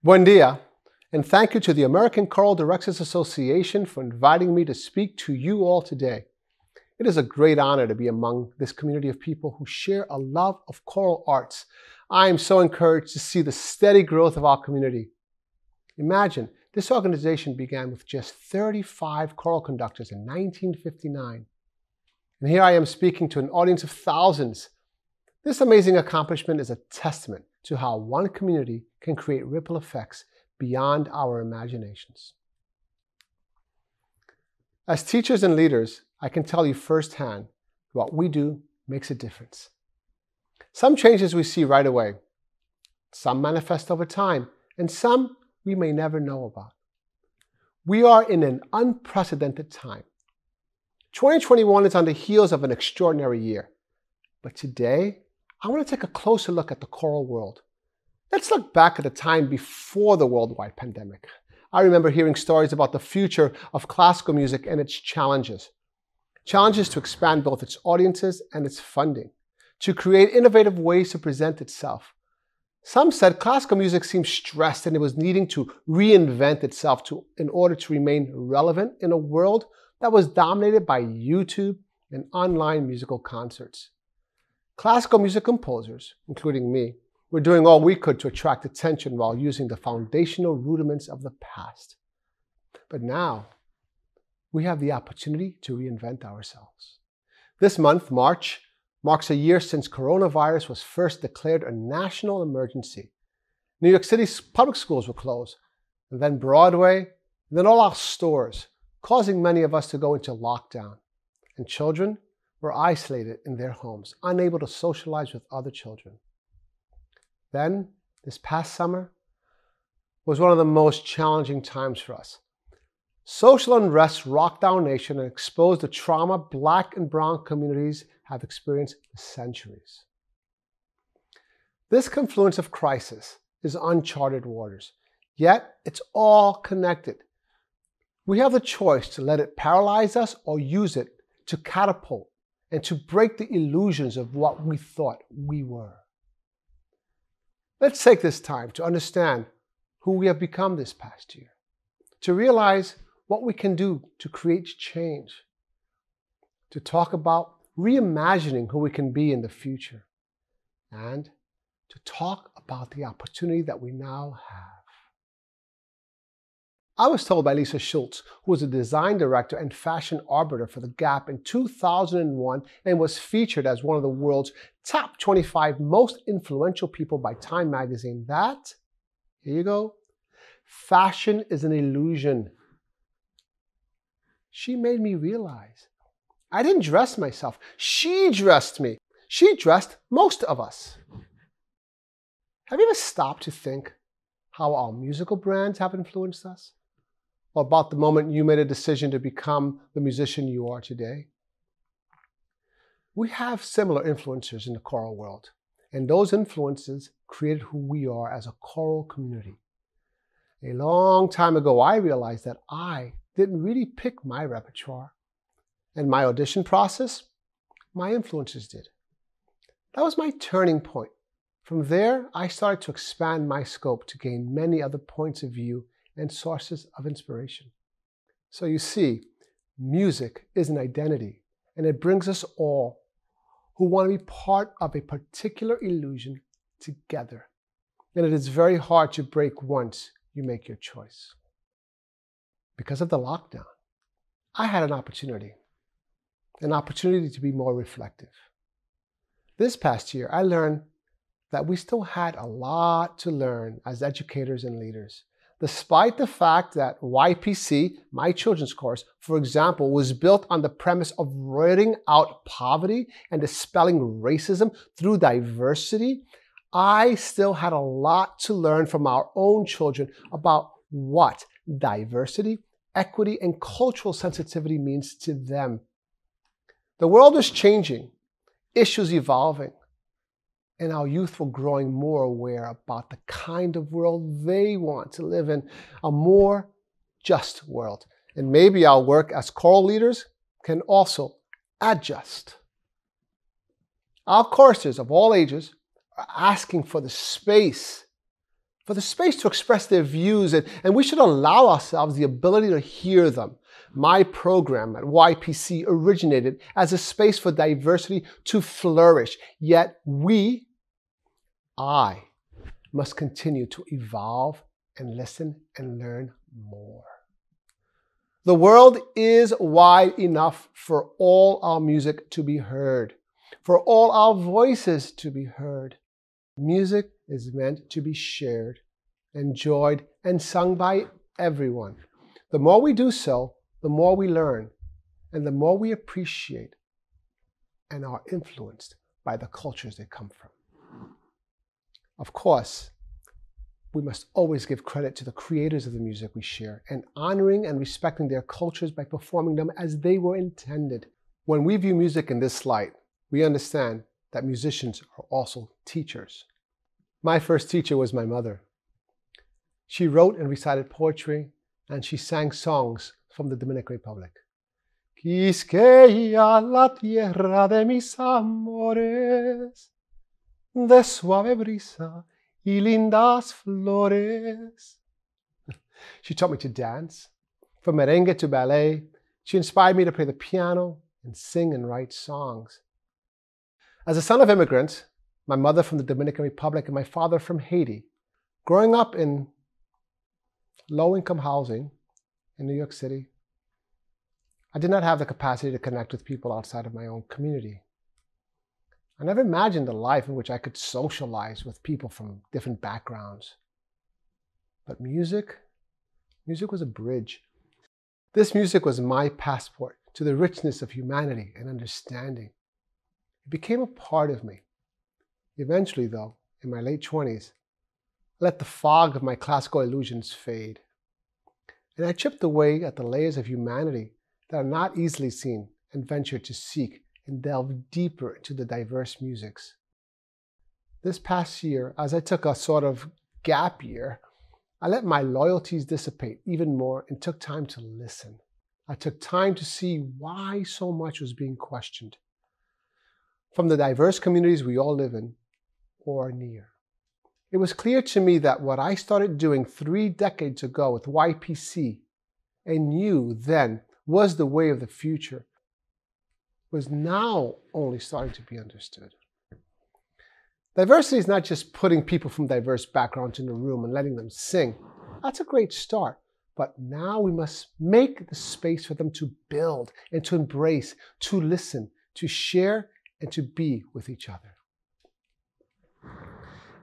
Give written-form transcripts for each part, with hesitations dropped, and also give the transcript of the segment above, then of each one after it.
Buen dia, and thank you to the American Choral Directors Association for inviting me to speak to you all today. It is a great honor to be among this community of people who share a love of choral arts. I am so encouraged to see the steady growth of our community. Imagine, this organization began with just 35 choral conductors in 1959. And here I am speaking to an audience of thousands. This amazing accomplishment is a testament to how one community can create ripple effects beyond our imaginations. As teachers and leaders, I can tell you firsthand what we do makes a difference. Some changes we see right away, some manifest over time, and some we may never know about. We are in an unprecedented time. 2021 is on the heels of an extraordinary year. But today, I want to take a closer look at the choral world. Let's look back at the time before the worldwide pandemic. I remember hearing stories about the future of classical music and its challenges. Challenges to expand both its audiences and its funding, to create innovative ways to present itself. Some said classical music seemed stressed and it was needing to reinvent itself in order to remain relevant in a world that was dominated by YouTube and online musical concerts. Classical music composers, including me, were doing all we could to attract attention while using the foundational rudiments of the past. But now, we have the opportunity to reinvent ourselves. This month, March, marks a year since coronavirus was first declared a national emergency. New York City's public schools were closed, and then Broadway, and then all our stores, causing many of us to go into lockdown. And children were isolated in their homes, unable to socialize with other children. Then, this past summer was one of the most challenging times for us. Social unrest rocked our nation and exposed the trauma Black and brown communities have experienced for centuries. This confluence of crisis is uncharted waters, yet it's all connected. We have the choice to let it paralyze us or use it to catapult and to break the illusions of what we thought we were. Let's take this time to understand who we have become this past year, to realize what we can do to create change, to talk about reimagining who we can be in the future, and to talk about the opportunity that we now have. I was told by Lisa Schultz, who was a design director and fashion arbiter for The Gap in 2001 and was featured as one of the world's top 25 most influential people by Time magazine, that, here you go, fashion is an illusion. She made me realize I didn't dress myself. She dressed me. She dressed most of us. Have you ever stopped to think how our musical brands have influenced us? Or about the moment you made a decision to become the musician you are today? We have similar influencers in the choral world, and those influences created who we are as a choral community. A long time ago, I realized that I didn't really pick my repertoire and my audition process. My influencers did. That was my turning point. From there, I started to expand my scope to gain many other points of view and sources of inspiration. So you see, music is an identity, and it brings us all who want to be part of a particular illusion together. And it is very hard to break once you make your choice. Because of the lockdown, I had an opportunity to be more reflective. This past year, I learned that we still had a lot to learn as educators and leaders. Despite the fact that YPC, my children's course, for example, was built on the premise of rooting out poverty and dispelling racism through diversity, I still had a lot to learn from our own children about what diversity, equity, and cultural sensitivity means to them. The world is changing, issues evolving, and our youth were growing more aware about the kind of world they want to live in, a more just world. And maybe our work as choral leaders can also adjust. Our choristers of all ages are asking for the space for the space to express their views, and we should allow ourselves the ability to hear them. My program at YPC originated as a space for diversity to flourish, yet I must continue to evolve and listen and learn more. The world is wide enough for all our music to be heard, for all our voices to be heard. Music is meant to be shared, enjoyed, and sung by everyone. The more we do so, the more we learn, and the more we appreciate and are influenced by the cultures they come from. Of course, we must always give credit to the creators of the music we share and honoring and respecting their cultures by performing them as they were intended. When we view music in this light, we understand that musicians are also teachers. My first teacher was my mother. She wrote and recited poetry, and she sang songs from the Dominican Republic. Quisqueya la tierra de mis amores, de suave brisa y lindas flores. She taught me to dance. From merengue to ballet, she inspired me to play the piano and sing and write songs. As a son of immigrants, my mother from the Dominican Republic and my father from Haiti, growing up in low-income housing in New York City, I did not have the capacity to connect with people outside of my own community. I never imagined a life in which I could socialize with people from different backgrounds. But music was a bridge. This music was my passport to the richness of humanity and understanding. It became a part of me. Eventually, though, in my late 20s, I let the fog of my classical illusions fade. And I chipped away at the layers of humanity that are not easily seen and ventured to seek and delve deeper into the diverse musics. This past year, as I took a sort of gap year, I let my loyalties dissipate even more and took time to listen. I took time to see why so much was being questioned from the diverse communities we all live in or near. It was clear to me that what I started doing 3 decades ago with YPC and knew then was the way of the future was now only starting to be understood. Diversity is not just putting people from diverse backgrounds in a room and letting them sing. That's a great start. But now we must make the space for them to build and to embrace, to listen, to share, and to be with each other.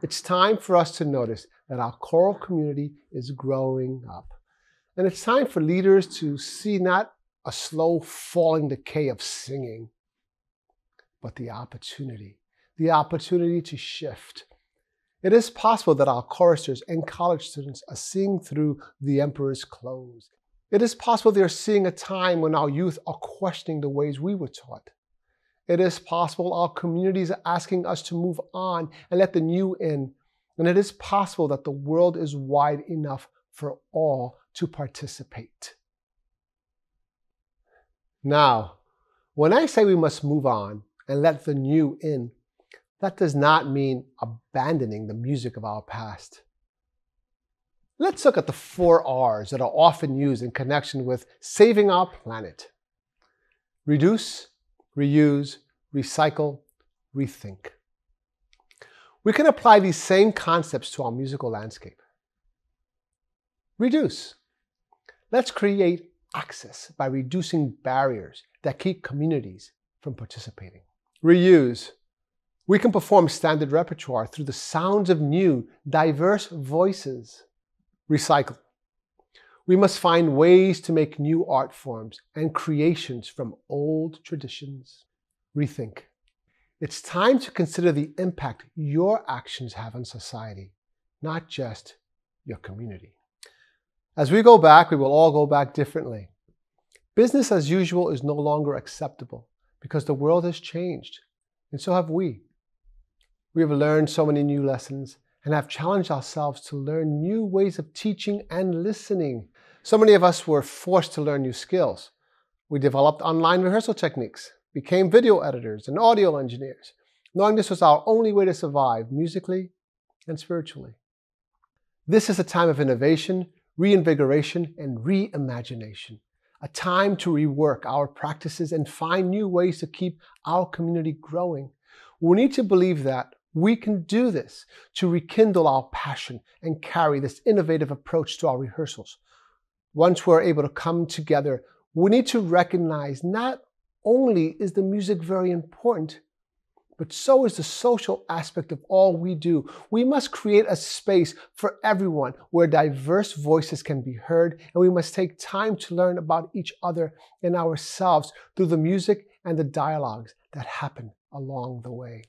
It's time for us to notice that our choral community is growing up. And it's time for leaders to see not a slow falling decay of singing, but the opportunity to shift. It is possible that our choristers and college students are seeing through the emperor's clothes. It is possible they are seeing a time when our youth are questioning the ways we were taught. It is possible our communities are asking us to move on and let the new in. And it is possible that the world is wide enough for all to participate. Now, when I say we must move on and let the new in, that does not mean abandoning the music of our past. Let's look at the 4 R's that are often used in connection with saving our planet. Reduce, reuse, recycle, rethink. We can apply these same concepts to our musical landscape. Reduce. Let's create access by reducing barriers that keep communities from participating. Reuse. We can perform standard repertoire through the sounds of new, diverse voices. Recycle. We must find ways to make new art forms and creations from old traditions. Rethink. It's time to consider the impact your actions have on society, not just your community. As we go back, we will all go back differently. Business as usual is no longer acceptable because the world has changed, and so have we. We have learned so many new lessons and have challenged ourselves to learn new ways of teaching and listening. So many of us were forced to learn new skills. We developed online rehearsal techniques, became video editors and audio engineers, knowing this was our only way to survive musically and spiritually. This is a time of innovation, reinvigoration, and reimagination. A time to rework our practices and find new ways to keep our community growing. We need to believe that we can do this, to rekindle our passion and carry this innovative approach to our rehearsals. Once we're able to come together, we need to recognize not only is the music very important, but so is the social aspect of all we do. We must create a space for everyone where diverse voices can be heard, and we must take time to learn about each other and ourselves through the music and the dialogues that happen along the way.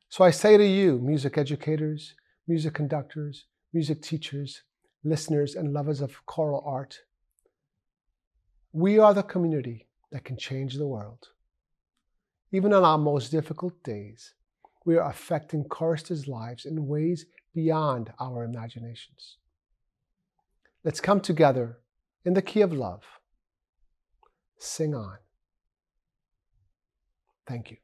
So I say to you, music educators, music conductors, music teachers, listeners, and lovers of choral art, we are the community that can change the world. Even on our most difficult days, we are affecting choristers' lives in ways beyond our imaginations. Let's come together in the key of love. Sing on. Thank you.